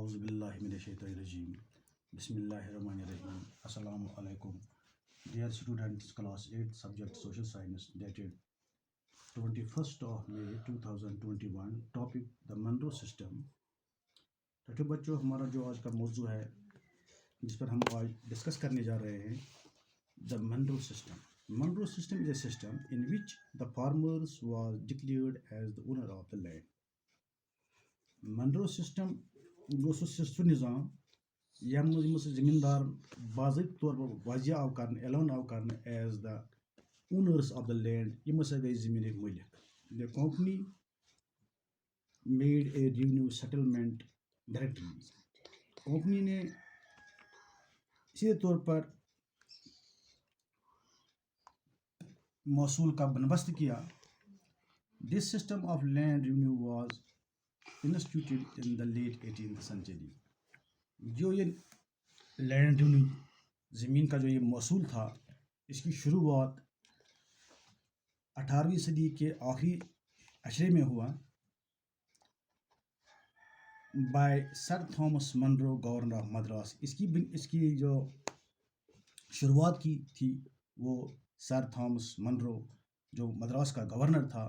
Auzubillahiminash-shaytanir-rajim. Bismillahir-rahmanir-rahim. Assalamu alaikum. Dear students, class 8, subject social science, dated 21st of May 2021. Topic the Monroe system. तो बच्चों, हमारा जो आज का मौजू है जिस पर हम आज डिस्कस करने जा रहे हैं, the Monroe system. Monroe system is a system in which the farmers was declared as the owner of the land. Monroe system सु निज़ाम यम ज़मींदार बाज़ाब्त तौर पर वाजिया आव कर ऐलान आव कर as the owners of the land यम गई ज़मीन मालिक. The company made a revenue settlement directly. Company ने सीधे तौर पर मौसूल का बंदोबस्त किया. This system of land revenue was instituted in the late 18th century. जो ये लैंड रेवेन्यू ज़मीन का जो ये मौसूल था, इसकी शुरुआत 18वीं सदी के आखिरी अशरे में हुआ by Sir Thomas Munro, governor of Madras. इसकी जो शुरुआत की थी वो सर थॉमस मनरो जो मद्रास का गवर्नर था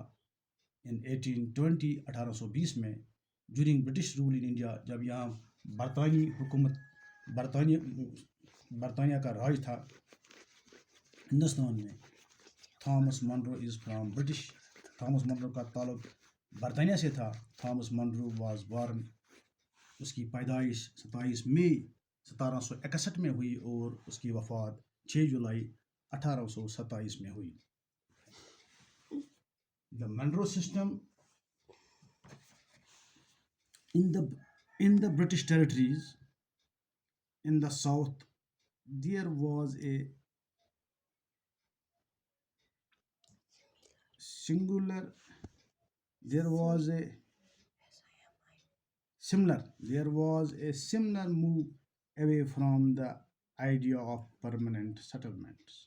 इन 1820 में, during British rule in India. जब यहाँ बरतानी हुकूमत बरतानिया का राज था हिंदुस्तान में. Thomas Munro is from British. Thomas Munro का ताल्लुक बरतानिया से था. Thomas Munro was born. उसकी पैदाइश 27 मई 1761 में हुई और उसकी वफ़ात 6 जुलाई 1827 में हुई. The Monroe system in the British territories in the south, there was a similar move away from the idea of permanent settlements.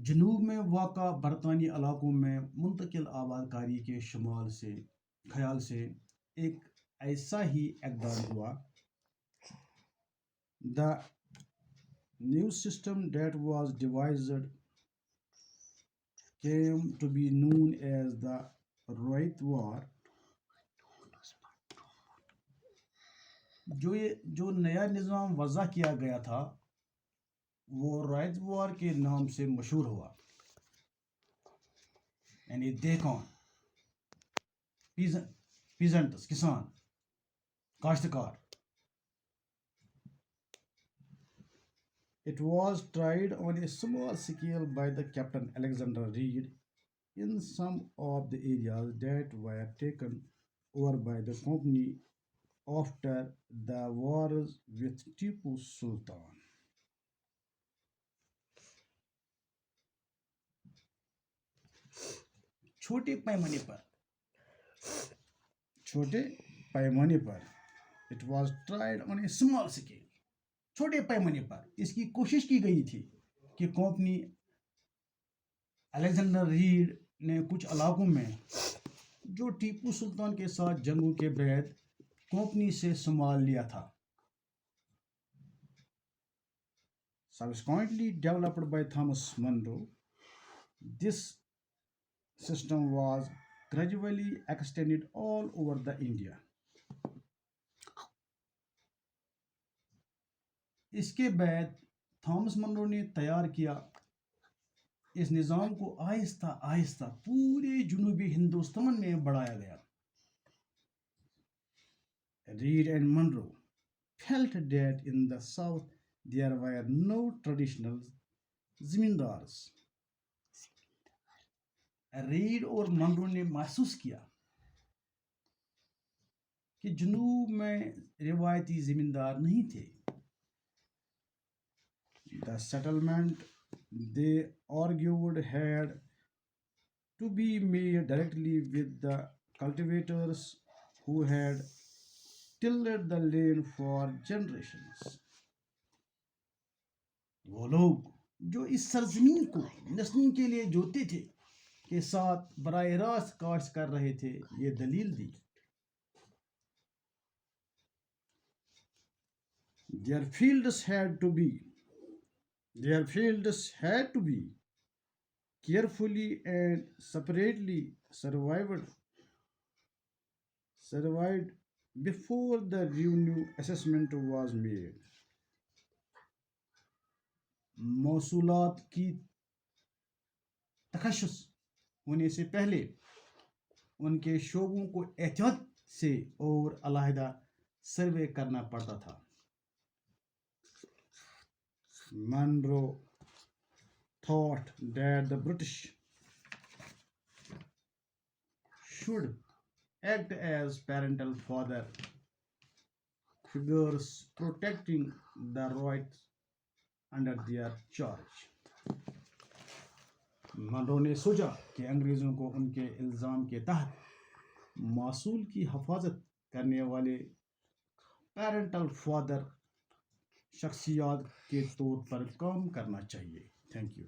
जनूब में वाक़ा बरतानी इलाकों में मुंतकिल आबादकारी के ख्याल से एक ऐसा ही इक़दाम हुआ. The new system that was devised came to be known as the ryotwari. जो नया निज़ाम वज़ा किया गया था वो रॉयत वार के नाम से मशहूर हुआ. यानी देकॉन, पीजेंट्स, किसान, काश्तकार. It was tried on a small scale by the Captain Alexander Reed in some of the areas that were taken over by the company after the wars with Tipu Sultan. छोटे पैमाने पर it was tried on A small scale. छोटे पैमाने पर इसकी कोशिश की गई थी कि कंपनी अलेक्जेंडर रीड ने कुछ इलाकों में जो टीपू सुल्तान के साथ जंगों के बाद कंपनी से संभाल लिया था. Subsequently developed by Thomas Monroe, this system was gradually extended all over the India. इसके बाद थॉमस मनरो ने तैयार किया इस निज़ाम को आहिस्ता आहिस्ता पूरे जुनूबी हिंदुस्तान में बढ़ाया गया. Reed and Monroe felt that in the south there were no traditional zamindars. Read और मनरो ने महसूस किया कि जुनूब में रिवायती ज़मींदार नहीं थे. The settlement, they argued, had to be made directly with the cultivators who had tilled the land for generations. वो लोग जो इस सरजमीन को नस्लों के लिए जोते थे के साथ बराह रास्त काश्त कर रहे थे, ये दलील दी. Their fields had to be their fields had to be carefully and separately survived before the revenue assessment was made. मौसूलात की तखशुस होने से पहले उनके शोबों को एहतियात से और अलहदा सर्वे करना पड़ता था. Monroe thought that the British should act as parental father figures protecting the rights under their charge. Munro ने सोचा कि अंग्रेज़ों को उनके इल्ज़ाम के तहत मासूल की हिफाजत करने वाले पेरेंटल फादर शख्सियत के तौर पर काम करना चाहिए. Thank you.